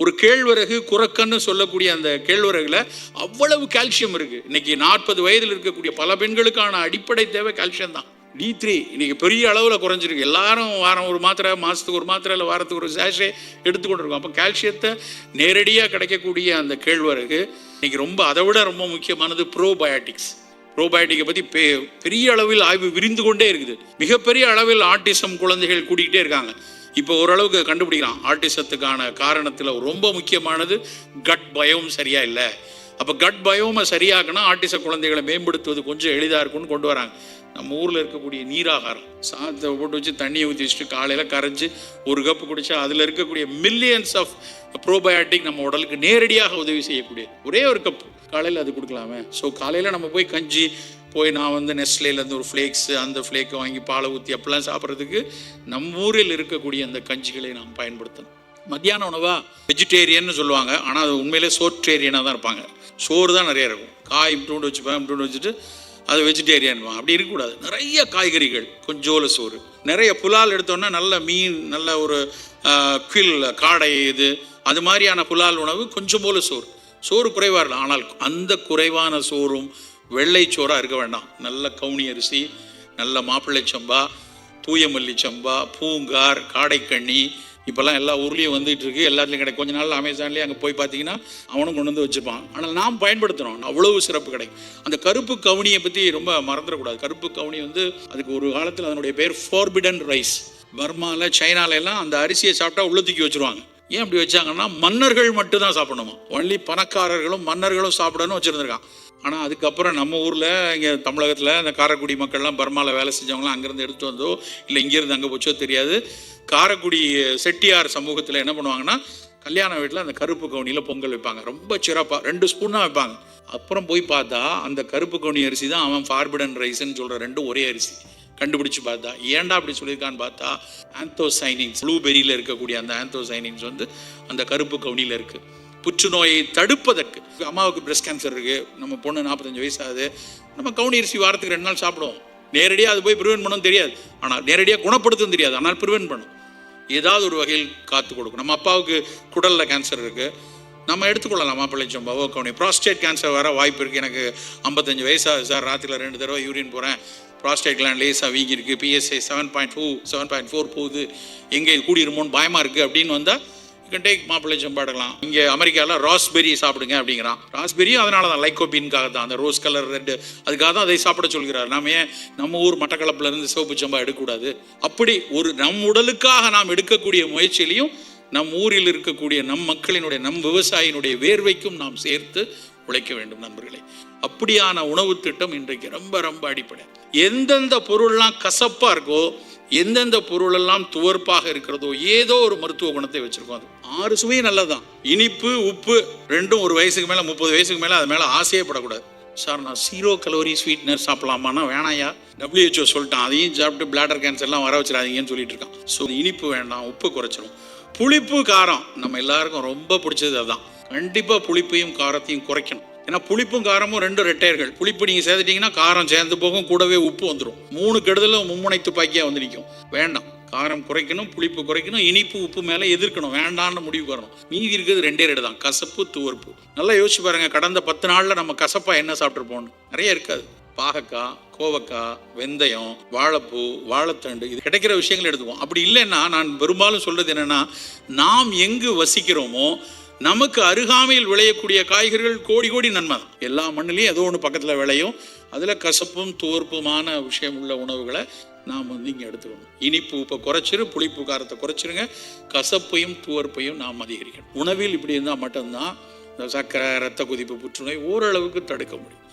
ஒரு கேழ்வரகு குரக்கன்னு சொல்லக்கூடிய அந்த கேழ்வரகுல அவ்வளவு கால்சியம் இருக்கு. இன்னைக்கு 40 வயதில் இருக்கக்கூடிய பல பெண்களுக்கான அடிப்படை தேவை கால்சியம் தான். D3 இன்னைக்கு பெரிய அளவில் குறைஞ்சிருக்கு. எல்லாரும் வாரம் ஒரு மாத்திரை, மாதத்துக்கு ஒரு மாத்திரை, இல்லை வாரத்துக்கு ஒரு சேஷே எடுத்துக்கொண்டிருக்கோம். அப்போ கால்சியத்தை நேரடியாக கிடைக்கக்கூடிய அந்த கேழ்வரகு இன்னைக்கு ரொம்ப, அதை விட ரொம்ப முக்கியமானது ப்ரோபயோட்டிக்ஸ். ப்ரோபயோட்டிக்கை பற்றி பெரிய அளவில் ஆய்வு விரிந்து கொண்டே இருக்குது. மிகப்பெரிய அளவில் ஆட்டிசம் குழந்தைகள் கூட்டிகிட்டே இருக்காங்க. இப்போ ஓரளவுக்கு கண்டுபிடிக்கிறான். ஆட்டிசத்துக்கான காரணத்தில் ரொம்ப முக்கியமானது கட் பயோம் சரியா இல்லை. அப்போ கட் பயோமை சரியாகனா ஆட்டிச குழந்தைகளை மேம்படுத்துவது கொஞ்சம் எளிதாக இருக்கும்னு கொண்டு வராங்க. நம்ம ஊரில் இருக்கக்கூடிய நீராகாரம், சாதத்தை போட்டு வச்சு தண்ணியை ஊற்றி வச்சுட்டு காலையில் கரைஞ்சி ஒரு கப்பு குடித்தா அதில் இருக்கக்கூடிய மில்லியன்ஸ் ஆஃப் ப்ரோபயோட்டிக் நம்ம உடலுக்கு நேரடியாக உதவி செய்யக்கூடிய ஒரே ஒரு கப்பு காலையில் அது கொடுக்கலாமே. ஸோ காலையில் நம்ம போய் கஞ்சி போய் நான் நெஸ்லேருந்து ஒரு ஃப்ளேக்ஸு, அந்த ஃப்ளேக்கை வாங்கி பாலை ஊற்றி அப்பெல்லாம் சாப்பிட்றதுக்கு நம்ம ஊரில் இருக்கக்கூடிய அந்த கஞ்சிகளை நாம் பயன்படுத்தணும். மத்தியான உணவாக வெஜிடேரியன்னு சொல்லுவாங்க, ஆனால் அது உண்மையிலே சோற்றேரியனாக தான் இருப்பாங்க. சோறு தான் நிறைய இருக்கும். காய் இப்படி வச்சுப்பேன், இப்படி வச்சுட்டு அது வெஜிடேரியன். அப்படி இருக்கக்கூடாது. நிறைய காய்கறிகள், கொஞ்சோல சோறு, நிறைய புலால் எடுத்தோன்னா நல்ல மீன், நல்ல ஒரு காடை, இது அது மாதிரியான புலால் உணவு, கொஞ்சம் போல சோறு. சோறு குறைவாக இல்லை, ஆனால் அந்த குறைவான சோறும் வெள்ளை சோறாக இருக்க வேண்டாம். நல்ல கவுனி அரிசி, நல்ல மாப்பிள்ளை சம்பா, தூயமல்லி சம்பா, பூங்கார், காடைக்கண்ணி, இப்போல்லாம் எல்லா ஊர்லேயும் வந்துட்டு இருக்கு. எல்லாத்துலையும் கிடைக்கும். கொஞ்ச நாள் அமேசான்லேயே அங்கே போய் பார்த்தீங்கன்னா அவனும் கொண்டு வந்து வச்சுப்பான். ஆனால் நாம் பயன்படுத்துகிறோம், அவ்வளவு சிறப்பு கிடைக்கும். அந்த கருப்பு கவுனியை பற்றி ரொம்ப மறந்துடக்கூடாது. கருப்பு கவுனி அதுக்கு ஒரு காலத்தில் அதனுடைய பேர் ஃபார்பிடன் ரைஸ். பர்மாவில், சைனால எல்லாம் அந்த அரிசியை சாப்பிட்டா உள்ள தூக்கி வச்சுருவாங்க. ஏன் அப்படி வச்சாங்கன்னா மன்னர்கள் மட்டும் தான் சாப்பிடணுமா, ஒன்லி பணக்காரர்களும் மன்னர்களும் சாப்பிடணும்னு வச்சுருந்துருக்கான். ஆனால் அதுக்கப்புறம் நம்ம ஊரில் இங்கே தமிழகத்தில் இந்த காரைக்குடி மக்கள்லாம் பர்மாவில் வேலை செஞ்சவங்களாம் அங்கேருந்து எடுத்து வந்தோ இல்லை இங்கேருந்து அங்கே போச்சோ தெரியாது. காரைக்குடி செட்டியார் சமூகத்தில் என்ன பண்ணுவாங்கன்னா கல்யாண வீட்டில் அந்த கருப்பு கவுனியில் பொங்கல் வைப்பாங்க. ரொம்ப சிறப்பாக 2 ஸ்பூன் தான் வைப்பாங்க. அப்புறம் போய் பார்த்தா அந்த கருப்பு கவுனி அரிசி தான் அவன் ஃபார்பிடன் ரைஸ்ன்னு சொல்கிற ரெண்டும் ஒரே அரிசி. கண்டுபிடிச்சு பார்த்தா ஏன்டா அப்படி சொல்லியிருக்கான்னு பார்த்தா ஆந்தோசைனின்ஸ், ப்ளூபெரியில் இருக்கக்கூடிய அந்த ஆந்தோசைனின்ஸ் அந்த கருப்பு கவுனியில் இருக்குது. புற்றுநோயை தடுப்பதற்கு. அம்மாவுக்கு பிரஸ்ட் கேன்சர் இருக்குது, நம்ம பொண்ணு 45 வயசு ஆகுது, நம்ம கவுனி அரிசி வாரத்துக்கு 2 நாள் சாப்பிடுவோம். நேரடியாக அது போய் ப்ரிவென்ட் பண்ணவும் தெரியாது, ஆனால் நேரடியாக குணப்படுத்தும் தெரியாது, ஆனால் ப்ரிவென்ட் பண்ணும். ஏதாவது ஒரு வகையில் காத்து கொடுக்கும். நம்ம அப்பாவுக்கு குடலில் கேன்சர் இருக்குது, நம்ம எடுத்துக்கொள்ளலாம் மாப்பிள்ளை சம்பாவோ கவுனி. ப்ராஸ்டேட் கேன்சர் வர வாய்ப்பு இருக்குது. எனக்கு 55 வயசாகுது சார், ராத்திரியில் 2 தடவை யூரின் போகிறேன், ப்ராஸ்டேட் கிளாண்ட் லேஸாக வீங்கி இருக்குது, PSA 7.4 போகுது, எங்கே இது கூடிருமோன்னு பயமாக இருக்குது அப்படின்னு வந்தால் டேக் மாப்பிள்ளை சம்பா எடுக்கலாம். இங்கே அமெரிக்காவில் ராஸ்பெரி சாப்பிடுங்க அப்படிங்கிறான். ராஸ்பெரியும் அதனால தான், லைக்கோபின்காக தான், அந்த ரோஸ் கலர் ரெட்டு, அதுக்காக தான் அதை சாப்பிட சொல்கிறார். நாம் ஏன் நம்ம ஊர் மட்டக்களப்பிலேருந்து சிவப்பு சம்பா எடுக்கக்கூடாது? அப்படி ஒரு நம் உடலுக்காக நாம் எடுக்கக்கூடிய முயற்சியிலையும் நம் ஊரில் இருக்கக்கூடிய நம் மக்களினுடைய, நம் விவசாயினுடைய வேர்வைக்கும் நாம் சேர்த்து உழைக்க வேண்டும் நண்பர்களே. அப்படியான உணவு திட்டம் இன்றைக்கு ரொம்ப ரொம்ப அடிப்படை. எந்தெந்த பொருள்லாம் கசப்பாக இருக்கோ, எந்தெந்த பொருளெல்லாம் துவர்ப்பாக இருக்கிறதோ, ஏதோ ஒரு மருத்துவ குணத்தை வச்சிருக்கோம். அது 6 சுவையும் நல்லதுதான். இனிப்பு, உப்பு ரெண்டும் ஒரு வயசுக்கு மேலே, 30 வயசுக்கு மேலே அது மேலே ஆசையே படக்கூடாது. சார் நான் 0 கலோரி ஸ்வீட்னர் சாப்பிடலாமான்னா வேணாயா, WHO சொல்லிட்டான், அதையும் சாப்பிட்டு பிளாடர் கேன்சர்லாம் வர வச்சிடாதீங்கன்னு சொல்லிட்டு இருக்கான். ஸோ இனிப்பு வேண்டாம், உப்பு குறைச்சிடும். புளிப்பு காரம் நம்ம எல்லாருக்கும் ரொம்ப பிடிச்சது அதுதான். கண்டிப்பாக புளிப்பையும் காரத்தையும் குறைக்கணும். ஏன்னா புளிப்பும் காரமும் 2 ரெட்டையர்கள். புளிப்பு நீங்கள் சேர்த்துட்டீங்கன்னா காரம் சேர்ந்து போகும், கூடவே உப்பு வந்துடும். 3 கெடுதலும் மும்முனை துப்பாக்கியாக நிற்கும். வேண்டாம், காரம் குறைக்கணும், புளிப்பு குறைக்கணும், இனிப்பு உப்பு மேலே எதிர்க்கணும், வேண்டான்னு முடிவு வரணும். மீதி இருக்கிறது 2 தான், கசப்பு, துவர்ப்பு. நல்லா யோசிச்சு பாருங்க, கடந்த 10 நாளில் நம்ம கசப்பாக என்ன சாப்பிட்ருப்போம்னு. நிறைய இருக்காது. பாகக்காய், கோவக்காய், வெந்தயம், வாழைப்பூ, வாழைத்தண்டு, இது கிடைக்கிற விஷயங்கள் எடுத்துப்போம். அப்படி இல்லைன்னா நான் பெரும்பாலும் சொல்றது என்னன்னா, நாம் எங்கு வசிக்கிறோமோ நமக்கு அருகாமையில் விளையக்கூடிய காய்கறிகள் கோடி கோடி நன்மை தான். எல்லா மண்ணிலையும் ஏதோ ஒன்று பக்கத்தில் விளையும். அதில் கசப்பும் துவர்ப்புமான விஷயம் உள்ள உணவுகளை நாம் இங்கே எடுத்துக்கணும். இனிப்பு உப்பை குறைச்சிரு, புளிப்பு காரத்தை குறைச்சிருங்க, கசப்பையும் துவர்ப்பையும் நாம் அதிகரிக்கணும். உணவில் இப்படி இருந்தால் மட்டும்தான் இந்த சர்க்கரை, ரத்த கொதிப்பு, புற்றுநோய் ஓரளவுக்கு தடுக்க முடியும்.